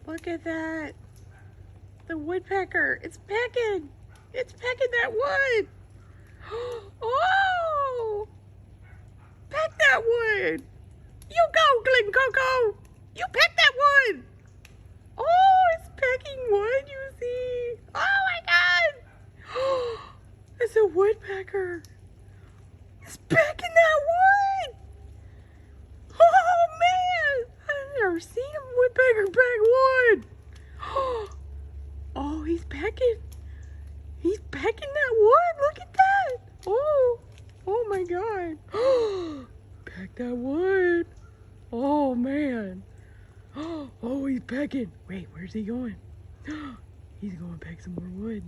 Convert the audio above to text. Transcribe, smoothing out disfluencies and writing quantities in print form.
Look at that. The woodpecker. It's pecking. It's pecking that wood. Oh! Peck that wood. You go, Glen Coco. You peck that wood. Oh, it's pecking wood, you see. Oh my God. It's a woodpecker. It's pecking that wood. Oh man. I've never seen a woodpecker peck wood. Oh, he's pecking. He's pecking that wood. Look at that. Oh my God. Peck that wood. Oh man. Oh, he's pecking. Wait, where's he going? He's going to peck some more wood.